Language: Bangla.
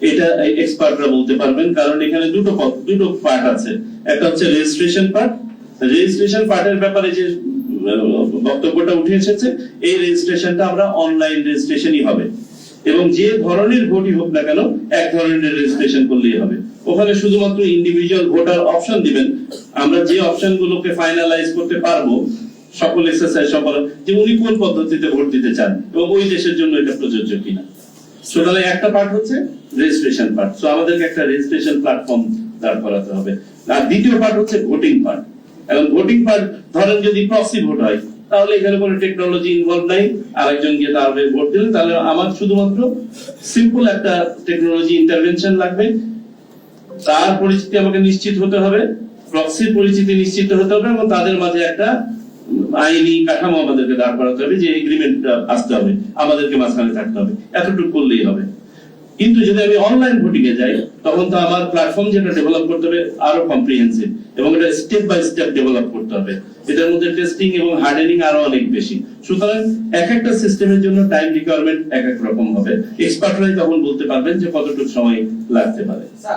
এটা এক্সপার্টরা বলতে পারবেন, কারণ এখানে দুটো পার্ট আছে। একটা হচ্ছে রেজিস্ট্রেশন পার্ট। রেজিস্ট্রেশন পার্টের ব্যাপারে যে বক্তব্যটা উঠে এসেছে, এই রেজিস্ট্রেশনটা আমরা অনলাইন রেজিস্ট্রেশনই হবে, এবং যে ধরনের ভোটই হোক না কেন এক ধরনের রেজিস্ট্রেশন করলেই হবে। ওখানে শুধুমাত্র ইন্ডিভিজুয়াল ভোটার অপশন দিবেন, আমরা যে অপশনগুলোকে ফাইনালাইজ করতে পারবো সকল এক্সারসাইজ সম্পন্ন, যে উনি কোন পদ্ধতিতে ভোট দিতে চান এবং ওই দেশের জন্য এটা প্রযোজ্য কিনা। সুতরাং একটা পার্ট হচ্ছে রেজিস্ট্রেশন পার্ট, সো আমাদেরকে একটা রেজিস্ট্রেশন প্ল্যাটফর্ম দাঁড় করাতে হবে। আর দ্বিতীয় পার্ট হচ্ছে ভোটিং পার্ট। এখন ভোটিং পার্ট, ধরেন যদি প্রক্সি ভোট হয়, তাহলে এখানে কোনো টেকনোলজি ইনভলভ নাই, আরেকজন গিয়ে তার ভোট দিলেন, তাহলে আমার শুধুমাত্র সিম্পল একটা টেকনোলজি ইন্টারভেনশন লাগবে। তার পরিচিতি আমাকে নিশ্চিত হতে হবে, প্রক্সির পরিচিতি নিশ্চিত হতে হবে, এবং তাদের মাঝে একটা আইনি কাঠামো আমাদেরকে দাঁড় করাতে হবে, যে এগ্রিমেন্ট আসতে হবে, আমাদেরকে মাঝখানে থাকতে হবে, এতটুকু করলেই হবে। কিন্তু যদি আমি অনলাইন ভোটিং এ যাই, তখন তো আমার প্ল্যাটফর্ম যেটা ডেভেলপ করতে হবে আরো কম্প্রিহেন্সিভ, এবং এটা স্টেপ বাই স্টেপ ডেভেলপ করতে হবে। এটার মধ্যে টেস্টিং এবং হার্ডেনিং আরো অনেক বেশি। সুতরাং এক একটা সিস্টেমের জন্য টাইম রিকোয়ারমেন্ট এক এক রকম হবে। এক্সপার্টরাই তখন বলতে পারবেন যে কতটুকু সময় লাগতে পারে।